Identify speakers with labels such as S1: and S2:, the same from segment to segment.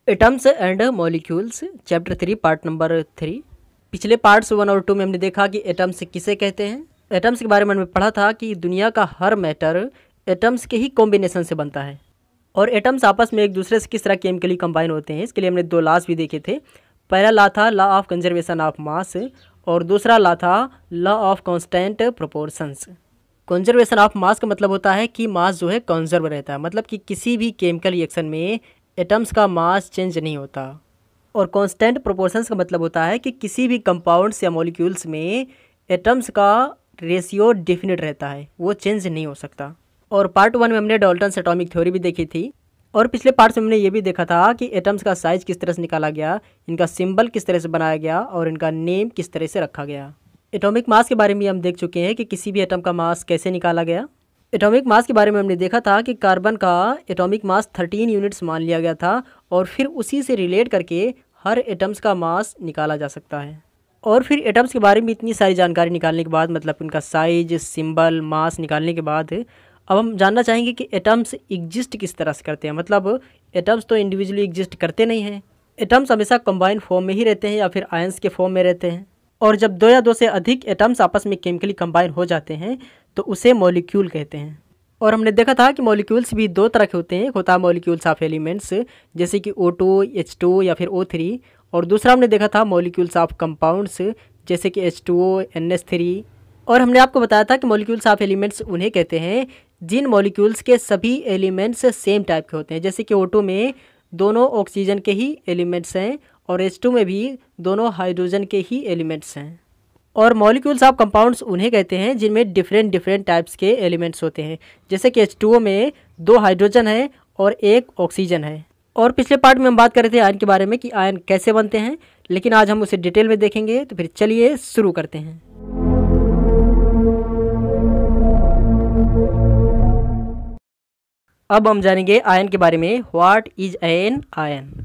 S1: Atoms and molecules chapter 3 part number 3। पिछले parts 1 और 2 में हमने देखा कि एटम्स किसे कहते हैं। एटम्स के बारे में हमने पढ़ा था कि दुनिया का हर मैटर एटम्स के ही कॉम्बिनेशन से बनता है और एटम्स आपस में एक दूसरे से किस तरह केमिकली कंबाइन होते हैं। इसके लिए हमने 2 लॉज भी देखे थे। पहला लॉ था law of conservation of mass और दूसरा लॉ था law of constant proportions. Conservation of mass का मतलब होता है कि मास जो है कंजर्व रहता है, मतलब कि किसी भी केमिकल रिएक्शन में एटम्स का मास चेंज नहीं होता। और कांस्टेंट प्रोपोर्शंस का मतलब होता है कि किसी भी कंपाउंड्स या मॉलिक्यूल्स में एटम्स का रेशियो डेफिनेट रहता है, वो चेंज नहीं हो सकता। और पार्ट 1 में हमने डाल्टन्स एटॉमिक थ्योरी भी देखी थी और पिछले पार्ट में हमने ये भी देखा था कि एटम्स का साइज किस तरह से निकाला गया, इनका सिंबल किस तरह से बनाया गया और इनका नेम किस तरह से रखा गया। एटॉमिक मास के बारे में हम देख चुके हैं कि किसी भी एटम का मास कैसे निकाला गया। एटॉमिक मास के बारे में हमने देखा था कि कार्बन का एटॉमिक मास 13 यूनिट्स मान लिया गया था और फिर उसी से रिलेट करके हर एटम्स का मास निकाला जा सकता है। और फिर एटम्स के बारे में इतनी सारी जानकारी निकालने के बाद, मतलब उनका साइज, सिंबल, मास निकालने के बाद अब हम जानना चाहेंगे कि एटम्स एग्जिस्ट किस तरह से करते हैं। मतलब एटम्स तो इंडिविजुअली एग्जिस्ट करते नहीं हैं, एटम्स हमेशा कंबाइंड फॉर्म में ही रहते हैं या फिर आयंस के फॉर्म में रहते हैं। और जब 2 या 2 से अधिक एटम्स आपस में केमिकली कंबाइन हो जाते हैं तो उसे मॉलिक्यूल कहते हैं। और हमने देखा था कि मॉलिक्यूल्स भी 2 तरह के होते हैं। एक होता है मॉलिक्यूल्स ऑफ एलिमेंट्स जैसे कि O2, H2 या फिर O3, और दूसरा हमने देखा था मॉलिक्यूल्स ऑफ कंपाउंड्स जैसे कि H2O, NH3। और हमने आपको बताया था कि मॉलिक्यूल्स ऑफ एलिमेंट्स उन्हें कहते हैं जिन मॉलिक्यूल्स के सभी एलिमेंट्स सेम टाइप के होते हैं। जैसे कि O2 में दोनों ऑक्सीजन के ही एलिमेंट्स हैं और H2 में भी दोनों हाइड्रोजन के ही एलिमेंट्स हैं। और मॉलिक्यूल्स ऑफ कंपाउंड्स उन्हें कहते हैं जिनमें डिफरेंट टाइप्स के एलिमेंट्स होते हैं। जैसे कि H2O में 2 हाइड्रोजन है और 1 ऑक्सीजन है। और पिछले पार्ट में हम बात कर रहे थे आयन के बारे में कि आयन कैसे बनते हैं, लेकिन आज हम उसे डिटेल में देखेंगे। तो फिर चलिए शुरू करते हैं। अब हम जानेंगे आयन के बारे में। What is an ion.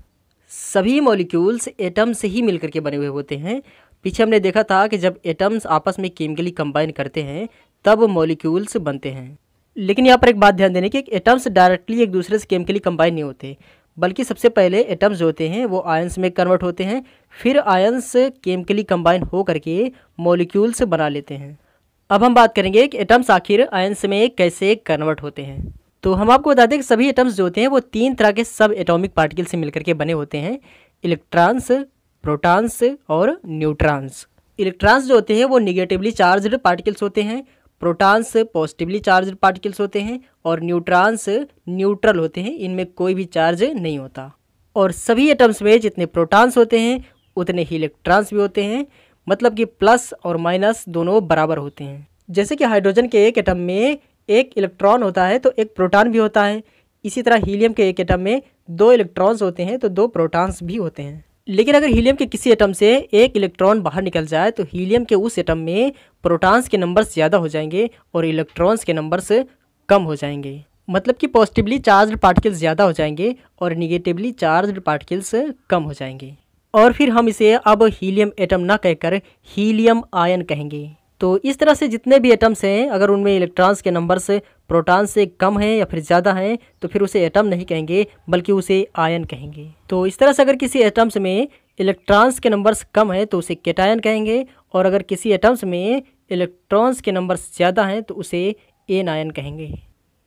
S1: सभी मॉलिक्यूल्स एटम से ही मिलकर के बने हुए होते हैं। पीछे हमने देखा था कि जब एटम्स आपस में केमिकली कंबाइन करते हैं तब मॉलिक्यूल्स बनते हैं। लेकिन यहाँ पर एक बात ध्यान देने की, एटम्स डायरेक्टली एक दूसरे से केमिकली कंबाइन नहीं होते, बल्कि सबसे पहले एटम्स जो होते हैं वो आयंस में कन्वर्ट होते हैं, फिर आयंस केमिकली कंबाइन हो करके मॉलिक्यूल्स बना लेते हैं। अब हम बात करेंगे कि एटम्स आखिर आयंस में कैसे कन्वर्ट होते हैं। तो हम आपको बता दें कि सभी एटम्स जो होते हैं वो 3 तरह के सब एटॉमिक पार्टिकल से मिलकर के बने होते हैं। इलेक्ट्रॉन्स, प्रोटॉन्स और न्यूट्रॉन्स। इलेक्ट्रॉन्स जो होते हैं वो निगेटिवली चार्ज्ड पार्टिकल्स होते हैं, प्रोटॉन्स पॉजिटिवली चार्ज्ड पार्टिकल्स होते हैं और न्यूट्रॉन्स न्यूट्रल होते हैं, इनमें कोई भी चार्ज नहीं होता। और सभी एटम्स में जितने प्रोटॉन्स होते हैं उतने ही इलेक्ट्रॉन्स भी होते हैं, मतलब कि प्लस और माइनस दोनों बराबर होते हैं। जैसे कि हाइड्रोजन के एक एटम में 1 इलेक्ट्रॉन होता है तो 1 प्रोटॉन भी होता है। इसी तरह हीलियम के एक एटम में 2 इलेक्ट्रॉन्स होते हैं तो 2 प्रोटॉन्स भी होते हैं। लेकिन अगर हीलियम के किसी एटम से 1 इलेक्ट्रॉन बाहर निकल जाए तो हीलियम के उस एटम में प्रोटॉन्स के नंबर्स ज़्यादा हो जाएंगे और इलेक्ट्रॉन्स के नंबर्स कम हो जाएंगे। मतलब कि पॉजिटिवली चार्ज्ड पार्टिकल्स ज़्यादा हो जाएंगे और निगेटिवली चार्ज्ड पार्टिकल्स कम हो जाएंगे। और फिर हम इसे अब हीलियम एटम ना कहकर हीलियम आयन कहेंगे। तो इस तरह से जितने भी एटम्स हैं अगर उनमें इलेक्ट्रॉन्स के नंबर्स प्रोटॉन्स से कम हैं या फिर ज़्यादा हैं तो फिर उसे एटम नहीं कहेंगे बल्कि उसे आयन कहेंगे। तो इस तरह से अगर किसी एटम्स में इलेक्ट्रॉन्स के नंबर्स कम हैं तो उसे कैटायन कहेंगे, और अगर किसी एटम्स में इलेक्ट्रॉन्स के नंबर्स ज़्यादा हैं तो उसे एन आयन कहेंगे।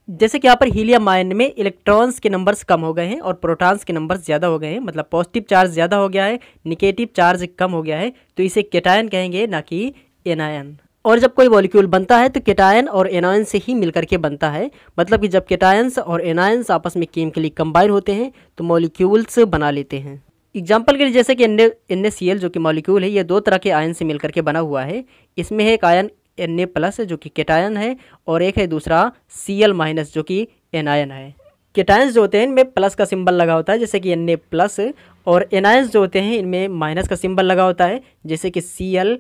S1: जैसे कि यहाँ पर हीलियम आयन में इलेक्ट्रॉन्स के नंबर्स कम हो गए हैं और प्रोटॉन्स के नंबर्स ज़्यादा हो गए हैं, मतलब पॉजिटिव चार्ज ज़्यादा हो गया है, निगेटिव चार्ज कम हो गया है, तो इसे कैटायन कहेंगे ना कि एनायन। और जब कोई मॉलिक्यूल बनता है तो कैटायन और एनायन से ही मिलकर के बनता है, मतलब कि जब कैटायंस और एनायंस आपस में केमिकली कंबाइन होते हैं तो मॉलिक्यूल्स बना लेते हैं। एग्जाम्पल के लिए जैसे कि NaCl जो कि मॉलिक्यूल है, ये 2 तरह के आयन से मिलकर के बना हुआ है। इसमें है एक आयन Na+ जो कि कैटायन है और एक है दूसरा Cl- जो कि एनायन है। कैटायंस जो होते हैं इनमें प्लस का सिंबल लगा होता है जैसे कि Na+, और एनायंस जो होते हैं इनमें माइनस का सिंबल लगा होता है जैसे कि Cl-।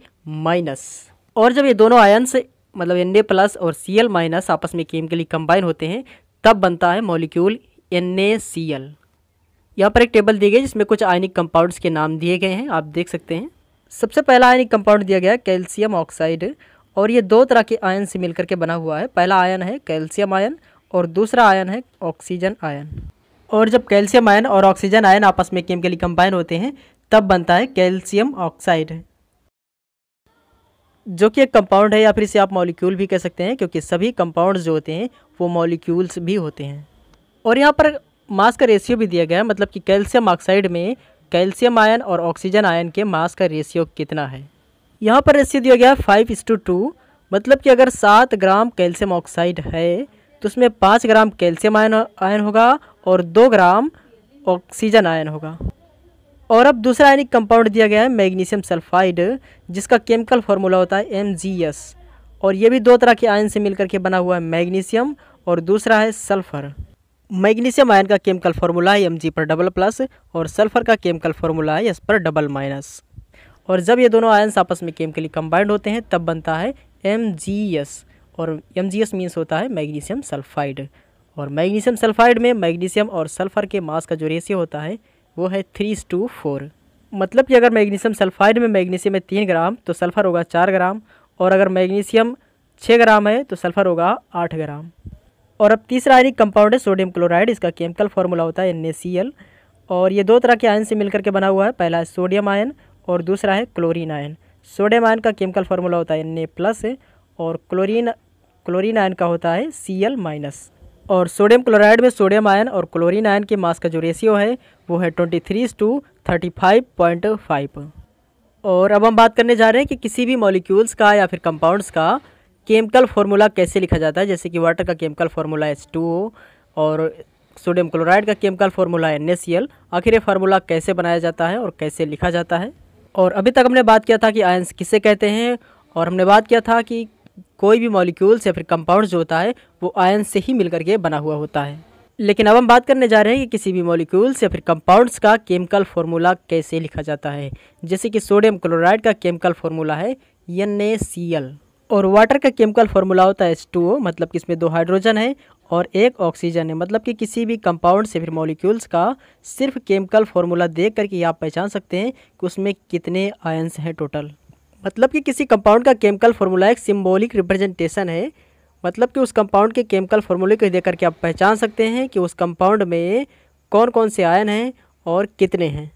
S1: और जब ये दोनों आयन्स मतलब Na+ और Cl- आपस में केमिकली कंबाइन होते हैं तब बनता है मॉलिक्यूल NaCl। यहाँ पर एक टेबल दी गई जिसमें कुछ आयनिक कंपाउंड्स के नाम दिए गए हैं, आप देख सकते हैं। सबसे पहला आयनिक कंपाउंड दिया गया है कैल्शियम ऑक्साइड, और ये 2 तरह के आयन से मिलकर के बना हुआ है। पहला आयन है कैल्शियम आयन और दूसरा आयन है ऑक्सीजन आयन। और जब कैल्शियम आयन और ऑक्सीजन आयन आपस में केमिकली कंबाइन होते हैं तब बनता है कैल्शियम ऑक्साइड, जो कि एक कंपाउंड है या फिर इसे आप मॉलिक्यूल भी कह सकते हैं, क्योंकि सभी कंपाउंड्स जो होते हैं वो मॉलिक्यूल्स भी होते हैं। और यहाँ पर मास का रेशियो भी दिया गया है, मतलब कि कैल्शियम ऑक्साइड में कैल्शियम आयन और ऑक्सीजन आयन के मास का रेशियो कितना है। यहाँ पर रेशियो दिया गया है 5:2, मतलब कि अगर 7 ग्राम कैल्शियम ऑक्साइड है तो उसमें 5 ग्राम कैल्शियम आयन होगा और 2 ग्राम ऑक्सीजन आयन होगा। और अब दूसरा आयनिक कंपाउंड दिया गया है मैग्नीशियम सल्फाइड, जिसका केमिकल फार्मूला होता है Mgs, और ये भी 2 तरह के आयन से मिलकर के बना हुआ है, मैग्नीशियम और दूसरा है सल्फर। मैग्नीशियम आयन का केमिकल फार्मूला है Mg++ और सल्फर का केमिकल फार्मूला है S+-। और जब ये दोनों आयन्स आपस में केमिकली कंबाइंड होते हैं तब बनता है Mgs, और Mgs मीन्स होता है मैग्नीशियम सल्फाइड। और मैग्नीशियम सल्फाइड में मैग्नीशियम और सल्फर के मास का जो रेशियो होता है वो है 3:4। मतलब कि अगर मैग्नीशियम सल्फाइड में मैग्नीशियम है 3 ग्राम तो सल्फर होगा 4 ग्राम, और अगर मैग्नीशियम 6 ग्राम है तो सल्फर होगा 8 ग्राम। और अब तीसरा आयनिक कंपाउंड है सोडियम क्लोराइड, इसका केमिकल फार्मूला होता है NaCl, और ये 2 तरह के आयन से मिलकर के बना हुआ है, पहला है सोडियम आयन और दूसरा है क्लोरीन आयन। सोडियम आयन का केमिकल फार्मूला होता है Na+, और क्लोरीन आयन का होता है Cl-। और सोडियम क्लोराइड में सोडियम आयन और क्लोरीन आयन के मास का जो रेशियो है वो है 23:35.5। और अब हम बात करने जा रहे हैं कि किसी भी मॉलिक्यूल्स का या फिर कंपाउंड्स का केमिकल फार्मूला कैसे लिखा जाता है। जैसे कि वाटर का केमिकल फार्मूला H2O और सोडियम क्लोराइड का केमिकल फार्मूला है NaCl। आखिर ये फार्मूला कैसे बनाया जाता है और कैसे लिखा जाता है। और अभी तक हमने बात किया था कि आयन्स किसे कहते हैं, और हमने बात किया था कि कोई भी मॉलिक्यूल्स या फिर कंपाउंड जो होता है वो आयन से ही मिलकर के बना हुआ होता है। लेकिन अब हम बात करने जा रहे हैं कि किसी भी मॉलिक्यूल्स या फिर कंपाउंड्स का केमिकल फार्मूला कैसे लिखा जाता है। जैसे कि सोडियम क्लोराइड का केमिकल फार्मूला है NaCl, और वाटर का केमिकल फार्मूला होता है H2O, मतलब कि इसमें 2 हाइड्रोजन है और 1 ऑक्सीजन है। मतलब कि किसी भी कंपाउंड से फिर मॉलिक्यूल्स का सिर्फ केमिकल फार्मूला देख करके आप पहचान सकते हैं कि उसमें कितने आयन्स हैं टोटल। मतलब कि किसी कंपाउंड का केमिकल फार्मूला एक सिंबॉलिक रिप्रेजेंटेशन है, मतलब कि उस कंपाउंड के केमिकल फार्मूले को देख करके आप पहचान सकते हैं कि उस कंपाउंड में कौन कौन से आयन हैं और कितने हैं।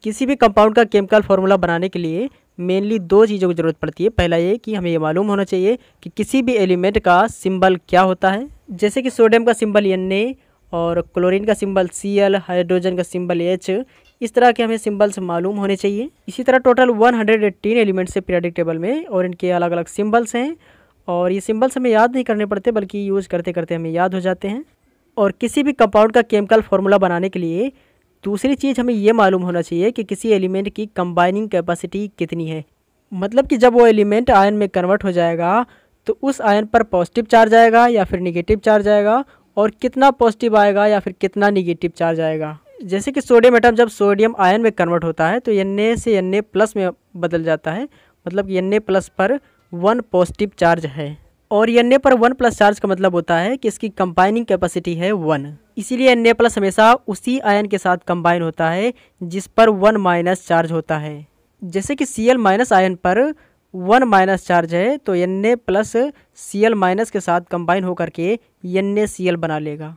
S1: किसी भी कंपाउंड का केमिकल फार्मूला बनाने के लिए मेनली 2 चीज़ों की ज़रूरत पड़ती है। पहला ये कि हमें ये मालूम होना चाहिए कि किसी भी एलिमेंट का सिंबल क्या होता है। जैसे कि सोडियम का सिंबल Na और क्लोरीन का सिंबल Cl, हाइड्रोजन का सिंबल H, इस तरह के हमें सिंबल्स मालूम होने चाहिए। इसी तरह टोटल 118 एलिमेंट्स है पीरियोडिक टेबल में, और इनके अलग अलग सिंबल्स हैं, और ये सिंबल्स हमें याद नहीं करने पड़ते बल्कि यूज़ करते करते हमें याद हो जाते हैं। और किसी भी कंपाउंड का केमिकल फार्मूला बनाने के लिए दूसरी चीज़ हमें ये मालूम होना चाहिए कि किसी एलिमेंट की कंबाइनिंग कैपेसिटी कितनी है। मतलब कि जब वो एलिमेंट आयन में कन्वर्ट हो जाएगा तो उस आयन पर पॉजिटिव चार्ज आएगा या फिर निगेटिव चार्ज आएगा, और कितना पॉजिटिव आएगा या फिर कितना निगेटिव चार्ज आएगा। जैसे कि सोडियम एटम जब सोडियम आयन में कन्वर्ट होता है तो Na से Na+ में बदल जाता है, मतलब कि Na+ पर 1 पॉजिटिव चार्ज है, और Na पर 1+ चार्ज का मतलब होता है कि इसकी कंबाइनिंग कैपेसिटी है 1। इसीलिए Na+ हमेशा उसी आयन के साथ कंबाइन होता है जिस पर 1- चार्ज होता है। जैसे कि Cl- आयन पर 1- चार्ज है तो Na+ Cl- के साथ कंबाइन होकर के NaCl बना लेगा।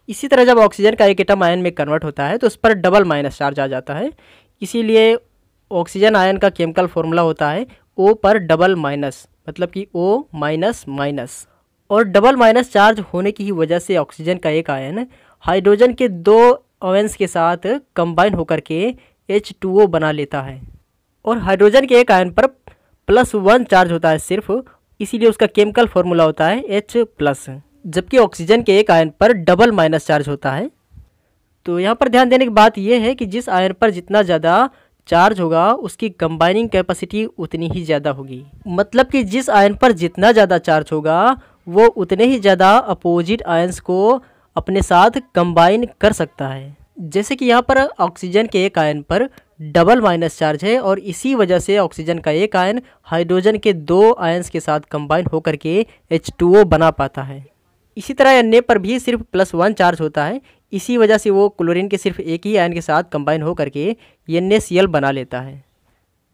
S1: इसी तरह जब ऑक्सीजन का एक एटम आयन में कन्वर्ट होता है तो उस पर डबल- चार्ज आ जाता है। इसीलिए ऑक्सीजन आयन का केमिकल फार्मूला होता है O पर डबल-, मतलब कि O-। और डबल- चार्ज होने की ही वजह से ऑक्सीजन का एक आयन हाइड्रोजन के 2 आयन्स के साथ कंबाइन होकर के H2O बना लेता है, और हाइड्रोजन के एक आयन पर +1 चार्ज होता है सिर्फ, इसीलिए उसका केमिकल फार्मूला होता है H+। जबकि ऑक्सीजन के एक आयन पर डबल- चार्ज होता है। तो यहाँ पर ध्यान देने की बात यह है कि जिस आयन पर जितना ज़्यादा चार्ज होगा उसकी कंबाइनिंग कैपेसिटी उतनी ही ज़्यादा होगी। मतलब कि जिस आयन पर जितना ज़्यादा चार्ज होगा वो उतने ही ज़्यादा अपोजिट आयन्स को अपने साथ कंबाइन कर सकता है। जैसे कि यहाँ पर ऑक्सीजन के एक आयन पर डबल- चार्ज है, और इसी वजह से ऑक्सीजन का एक आयन हाइड्रोजन के 2 आयन्स के साथ कंबाइन होकर के H2O बना पाता है। इसी तरह Na पर भी सिर्फ +1 चार्ज होता है, इसी वजह से वो क्लोरीन के सिर्फ एक ही आयन के साथ कंबाइन होकर के NaCl बना लेता है।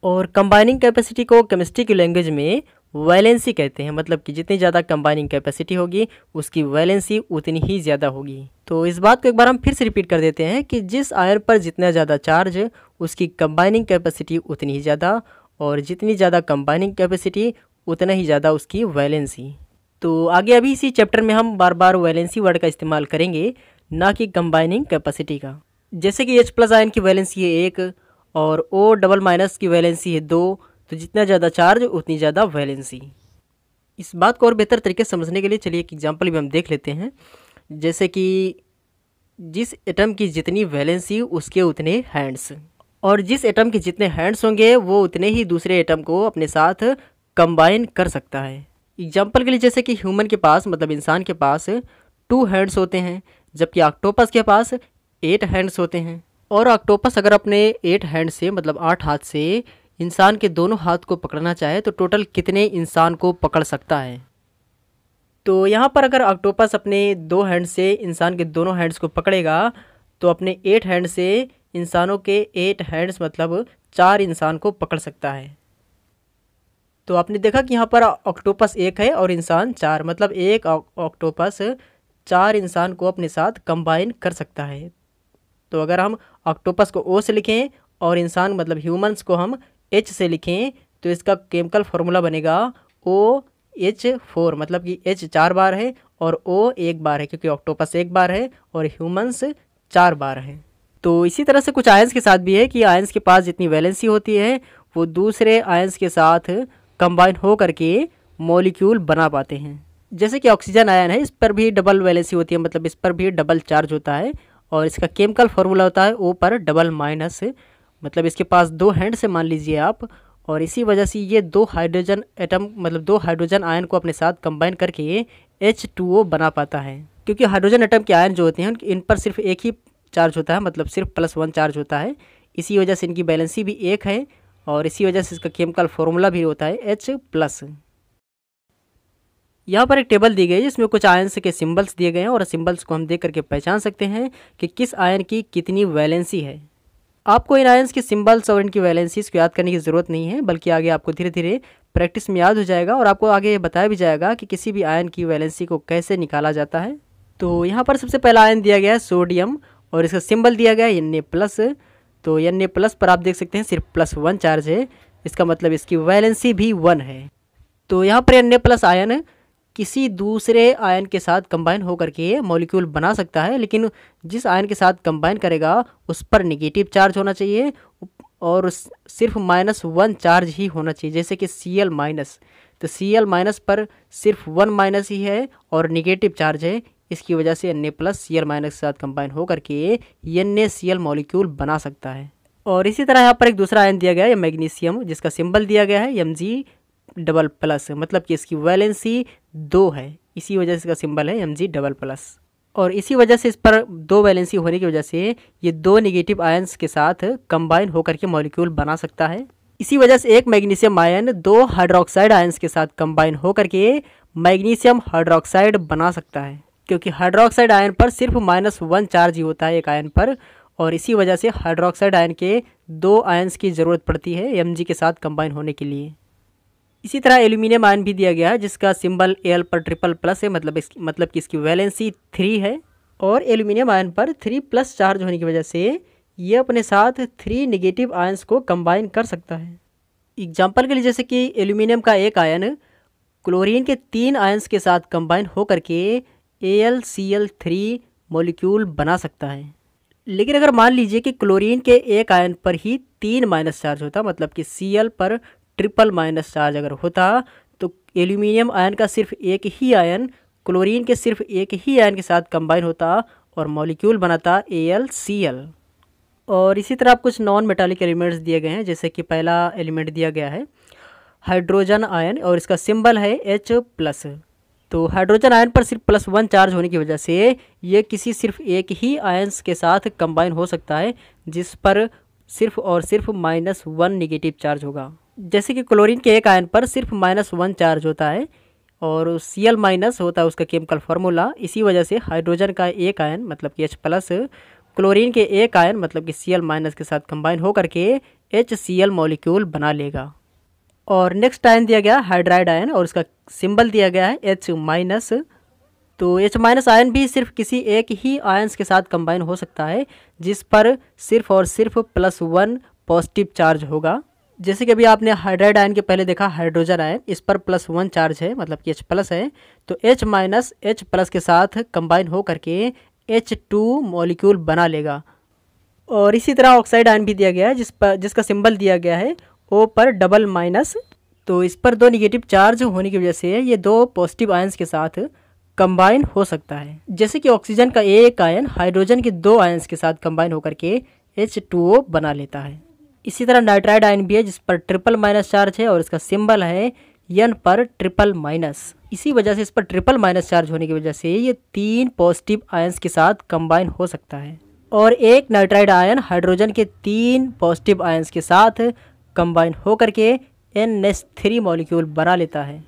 S1: और कंबाइनिंग कैपेसिटी को केमिस्ट्री की लैंग्वेज में वैलेंसी कहते हैं, मतलब कि जितनी ज़्यादा कंबाइनिंग कैपेसिटी होगी उसकी वैलेंसी उतनी ही ज़्यादा होगी। तो इस बात को एक बार हम फिर से रिपीट कर देते हैं कि जिस आयन पर जितना ज़्यादा चार्ज उसकी कंबाइनिंग कैपेसिटी उतनी ही ज़्यादा, और जितनी ज़्यादा कंबाइनिंग कैपेसिटी उतना ही ज़्यादा उसकी वैलेंसी। तो आगे अभी इसी चैप्टर में हम बार बार वैलेंसी वर्ड का इस्तेमाल करेंगे, ना कि कंबाइनिंग कैपेसिटी का। जैसे कि H+ आयन की वैलेंसी है 1 और O- की वैलेंसी है 2, तो जितना ज़्यादा चार्ज उतनी ज़्यादा वैलेंसी। इस बात को और बेहतर तरीके से समझने के लिए चलिए एक एग्जांपल भी हम देख लेते हैं। जैसे कि जिस एटम की जितनी वैलेंसी उसके उतने हैंड्स, और जिस एटम के जितने हैंड्स होंगे वो उतने ही दूसरे एटम को अपने साथ कंबाइन कर सकता है। एग्जाम्पल के लिए जैसे कि ह्यूमन के पास, मतलब इंसान के पास 2 हैंड्स होते हैं, जबकि ऑक्टोपस के पास 8 हैंड्स होते हैं। और ऑक्टोपस अगर अपने 8 हैंड से, मतलब 8 हाथ से इंसान के दोनों हाथ को पकड़ना चाहे तो टोटल कितने इंसान को पकड़ सकता है। तो यहाँ पर अगर ऑक्टोपस अपने 2 हैंड से इंसान के दोनों हैंड्स को पकड़ेगा तो अपने 8 हैंड से इंसानों के 8 हैंड्स, मतलब 4 इंसान को पकड़ सकता है। तो आपने देखा कि यहाँ पर ऑक्टोपस 1 है और इंसान 4, मतलब एक ऑक्टोपस 4 इंसान को अपने साथ कंबाइन कर सकता है। तो अगर हम ऑक्टोपस को O से लिखें और इंसान मतलब ह्यूमंस को हम H से लिखें तो इसका केमिकल फार्मूला बनेगा OH4, मतलब कि H 4 बार है और O 1 बार है, क्योंकि ऑक्टोपस 1 बार है और ह्यूमंस 4 बार है। तो इसी तरह से कुछ आयंस के साथ भी है कि आयंस के पास जितनी वैलेंसी होती है वो दूसरे आयंस के साथ कंबाइन हो करके मॉलिक्यूल बना पाते हैं। जैसे कि ऑक्सीजन आयन है, इस पर भी डबल वैलेंसी होती है, मतलब इस पर भी डबल चार्ज होता है और इसका केमिकल फार्मूला होता है O पर डबल माइनस, मतलब इसके पास 2 हैंड से मान लीजिए आप, और इसी वजह से ये 2 हाइड्रोजन एटम, मतलब 2 हाइड्रोजन आयन को अपने साथ कंबाइन करके H2O बना पाता है। क्योंकि हाइड्रोजन एटम के आयन जो होते हैं इन पर सिर्फ एक ही चार्ज होता है, मतलब सिर्फ +1 चार्ज होता है, इसी वजह से इनकी बैलेंसी भी 1 है और इसी वजह से इसका केमिकल फार्मूला भी होता है H+। यहाँ पर एक टेबल दी गई है जिसमें कुछ आयंस के सिंबल्स दिए गए हैं और सिंबल्स को हम देख करके पहचान सकते हैं कि किस आयन की कितनी वैलेंसी है। आपको इन आयंस के सिंबल्स और इनकी वैलेंसीज को याद करने की ज़रूरत नहीं है, बल्कि आगे आपको धीरे धीरे प्रैक्टिस में याद हो जाएगा और आपको आगे बताया भी जाएगा कि किसी भी आयन की वैलेंसी को कैसे निकाला जाता है। तो यहाँ पर सबसे पहला आयन दिया गया है सोडियम और इसका सिंबल दिया गया है Na+। तो Na+ पर आप देख सकते हैं सिर्फ +1 चार्ज है, इसका मतलब इसकी वैलेंसी भी 1 है। तो यहाँ पर Na+ आयन किसी दूसरे आयन के साथ कंबाइन होकर के मॉलिक्यूल बना सकता है, लेकिन जिस आयन के साथ कंबाइन करेगा उस पर नेगेटिव चार्ज होना चाहिए और सिर्फ -1 चार्ज ही होना चाहिए। जैसे कि Cl-, तो Cl- पर सिर्फ 1 माइनस ही है और नेगेटिव चार्ज है, इसकी वजह से Na+ Cl- के साथ कंबाइन होकर के NaCl मॉलिक्यूल बना सकता है। और इसी तरह यहाँ पर एक दूसरा आयन दिया गया है मैग्नीशियम, जिसका सिंबल दिया गया है Mg++, मतलब कि इसकी वैलेंसी 2 है, इसी वजह से इसका सिंबल है Mg++। और इसी वजह से इस पर 2 वैलेंसी होने की वजह से ये 2 नेगेटिव आयंस के साथ कंबाइन होकर के मॉलिक्यूल बना सकता है। इसी वजह से एक मैग्नीशियम आयन 2 हाइड्रोक्साइड आयंस के साथ कंबाइन होकर के मैग्नीशियम हाइड्रोक्साइड बना सकता है, क्योंकि हाइड्रोक्साइड आयन पर सिर्फ -1 चार्ज ही होता है एक आयन पर, और इसी वजह से हाइड्रोक्साइड आयन के 2 आयंस की ज़रूरत पड़ती है Mg के साथ कंबाइन होने के लिए। इसी तरह एल्यूमिनियम आयन भी दिया गया है जिसका सिंबल Al पर ट्रिपल+ है, मतलब कि इसकी वैलेंसी 3 है। और एल्यूमिनियम आयन पर 3+ चार्ज होने की वजह से ये अपने साथ 3 नेगेटिव आयंस को कंबाइन कर सकता है। एग्जाम्पल के लिए जैसे कि एल्यूमिनियम का एक आयन क्लोरीन के 3 आयंस के साथ कंबाइन होकर के AlCl3 मॉलिक्यूल बना सकता है। लेकिन अगर मान लीजिए कि क्लोरीन के एक आयन पर ही 3 माइनस चार्ज होता, मतलब कि Cl पर ट्रिपल- चार्ज अगर होता, तो एल्यूमिनियम आयन का सिर्फ एक ही आयन क्लोरीन के सिर्फ एक ही आयन के साथ कंबाइन होता और मॉलिक्यूल बनाता AlCl। और इसी तरह आप कुछ नॉन मेटालिक एलिमेंट्स दिए गए हैं, जैसे कि पहला एलिमेंट दिया गया है हाइड्रोजन आयन और इसका सिंबल है H+। तो हाइड्रोजन आयन पर सिर्फ +1 चार्ज होने की वजह से ये किसी सिर्फ एक ही आयंस के साथ कंबाइन हो सकता है, जिस पर सिर्फ और सिर्फ -1 नेगेटिव चार्ज होगा। जैसे कि क्लोरीन के एक आयन पर सिर्फ -1 चार्ज होता है और Cl- होता है उसका केमिकल फार्मूला, इसी वजह से हाइड्रोजन का एक आयन मतलब कि H+ क्लोरीन के एक आयन मतलब कि Cl- के साथ कंबाइन होकर के HCl मॉलिक्यूल बना लेगा। और नेक्स्ट आयन दिया गया हाइड्राइड आयन और उसका सिंबल दिया गया है H-। तो H- आयन भी सिर्फ किसी एक ही आयन्स के साथ कंबाइन हो सकता है जिस पर सिर्फ और सिर्फ +1 पॉजिटिव चार्ज होगा। जैसे कि अभी आपने हाइड्राइड आयन के पहले देखा हाइड्रोजन आयन, इस पर +1 चार्ज है, मतलब कि H+ है, तो H- के साथ कंबाइन हो करके H2 मॉलिक्यूल बना लेगा। और इसी तरह ऑक्साइड आयन भी दिया गया है जिसका सिंबल दिया गया है O पर डबल-। तो इस पर 2 निगेटिव चार्ज होने की वजह से ये 2 पॉजिटिव आयन्स के साथ कंबाइन हो सकता है। जैसे कि ऑक्सीजन का एक आयन हाइड्रोजन के 2 आयन्स के साथ कंबाइन होकर के H2O बना लेता है। इसी तरह नाइट्राइड आयन भी है जिस पर ट्रिपल- चार्ज है और इसका सिंबल है N पर ट्रिपल-। इसी वजह से इस पर ट्रिपल- चार्ज होने की वजह से ये 3 पॉजिटिव आयन्स के साथ कंबाइन हो सकता है। और एक नाइट्राइड आयन हाइड्रोजन के 3 पॉजिटिव आयन्स के साथ कंबाइन हो करके NH3 मॉलिक्यूल बना लेता है।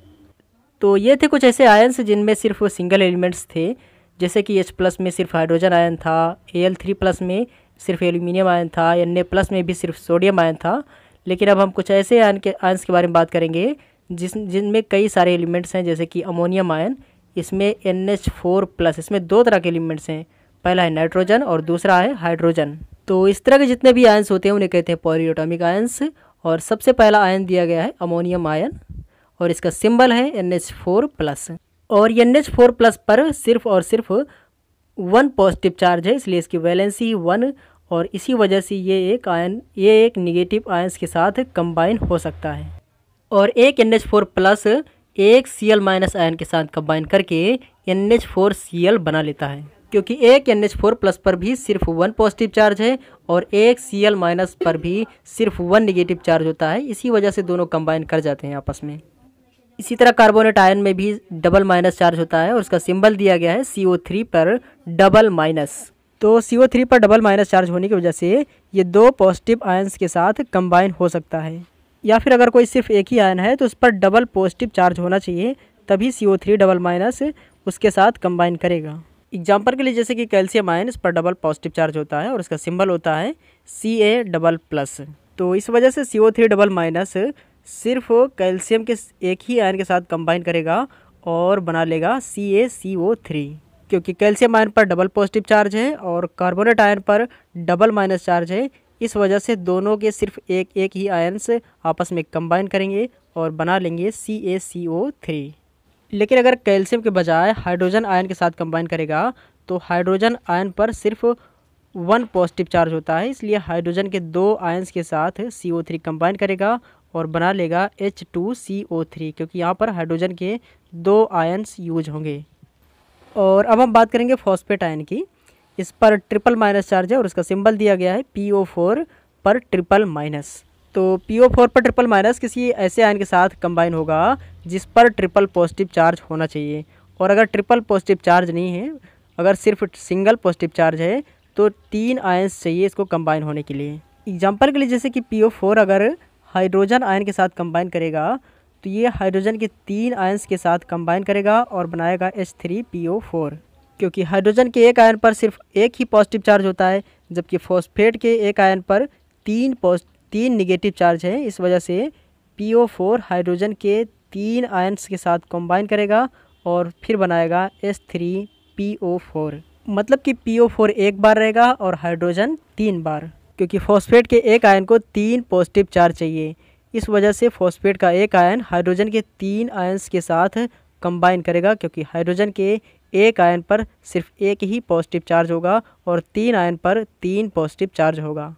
S1: तो ये थे कुछ ऐसे आयन्स जिनमें सिर्फ सिंगल एलिमेंट्स थे, जैसे कि H+ में सिर्फ हाइड्रोजन आयन था, Al3+ में सिर्फ एल्यूमिनियम आयन था, Na+ में भी सिर्फ सोडियम आयन था। लेकिन अब हम कुछ ऐसे आयन्स के बारे में बात करेंगे जिनमें कई सारे एलिमेंट्स हैं, जैसे कि अमोनियम आयन, इसमें NH4+, इसमें 2 तरह के एलिमेंट्स हैं, पहला है नाइट्रोजन और दूसरा है हाइड्रोजन। तो इस तरह के जितने भी आयन्स होते हैं उन्हें कहते हैं पॉलीएटॉमिक आयन्स। और सबसे पहला आयन दिया गया है अमोनियम आयन और इसका सिंबल है NH4+। और NH4+ पर सिर्फ और सिर्फ 1 पॉजिटिव चार्ज है, इसलिए इसकी वैलेंसी 1, और इसी वजह से ये एक निगेटिव आयन्स के साथ कंबाइन हो सकता है। और एक NH4+ एक Cl- आयन के साथ कंबाइन करके NH4Cl बना लेता है, क्योंकि एक NH4+ पर भी सिर्फ 1 पॉजिटिव चार्ज है और एक Cl- पर भी सिर्फ 1 निगेटिव चार्ज होता है, इसी वजह से दोनों कंबाइन कर जाते हैं आपस में। इसी तरह कार्बोनेट आयन में भी डबल- चार्ज होता है और उसका सिंबल दिया गया है CO3 पर डबल-। तो CO3 पर डबल- चार्ज होने की वजह से ये 2 पॉजिटिव आयन्स के साथ कंबाइन हो सकता है। या फिर अगर कोई सिर्फ एक ही आयन है तो उस पर डबल पॉजिटिव चार्ज होना चाहिए, तभी CO3 डबल- उसके साथ कंबाइन करेगा। एग्जाम्पल के लिए जैसे कि कैल्शियम आयन, इस पर डबल पॉजिटिव चार्ज होता है और उसका सिंबल होता है Ca++। तो इस वजह से CO3 डबल- सिर्फ कैल्शियम के एक ही आयन के साथ कंबाइन करेगा और बना लेगा CaCO3, क्योंकि कैल्शियम आयन पर डबल पॉजिटिव चार्ज है और कार्बोनेट आयन पर डबल- चार्ज है। इस वजह से दोनों के सिर्फ एक ही आयन से आपस में कंबाइन करेंगे और बना लेंगे CaCO3। लेकिन अगर कैल्शियम के बजाय हाइड्रोजन आयन के साथ कंबाइन करेगा तो हाइड्रोजन आयन पर सिर्फ 1 पॉजिटिव चार्ज होता है, इसलिए हाइड्रोजन के 2 आयन्स के साथ CO3 कंबाइन करेगा और बना लेगा H2CO3, क्योंकि यहाँ पर हाइड्रोजन के 2 आयन्स यूज होंगे। और अब हम बात करेंगे फॉस्फेट आयन की। इस पर ट्रिपल- चार्ज है और उसका सिंबल दिया गया है PO4 पर ट्रिपल-। तो PO4 पर ट्रिपल- किसी ऐसे आयन के साथ कंबाइन होगा जिस पर ट्रिपल पॉजिटिव चार्ज होना चाहिए, और अगर ट्रिपल पॉजिटिव चार्ज नहीं है, अगर सिर्फ सिंगल पॉजिटिव चार्ज है, तो 3 आयन्स चाहिए इसको कंबाइन होने के लिए। एग्जाम्पल के लिए जैसे कि PO4 अगर हाइड्रोजन आयन के साथ कंबाइन करेगा तो ये हाइड्रोजन के 3 आयन्स के साथ कंबाइन करेगा और बनाएगा H3PO4, क्योंकि हाइड्रोजन के एक आयन पर सिर्फ एक ही पॉजिटिव चार्ज होता है, जबकि फॉस्फेट के एक आयन पर 3 निगेटिव चार्ज है। इस वजह से PO4 हाइड्रोजन के 3 आयन्स के साथ कंबाइन करेगा और फिर बनाएगा H3PO4, मतलब कि PO4 एक बार रहेगा और हाइड्रोजन 3 बार, क्योंकि फॉस्फेट के एक आयन को 3 पॉजिटिव चार्ज चाहिए। इस वजह से फॉस्फेट का एक आयन हाइड्रोजन के 3 आयन्स के साथ कंबाइन करेगा, क्योंकि हाइड्रोजन के एक आयन पर सिर्फ एक ही पॉजिटिव चार्ज होगा और 3 आयन पर 3 पॉजिटिव चार्ज होगा।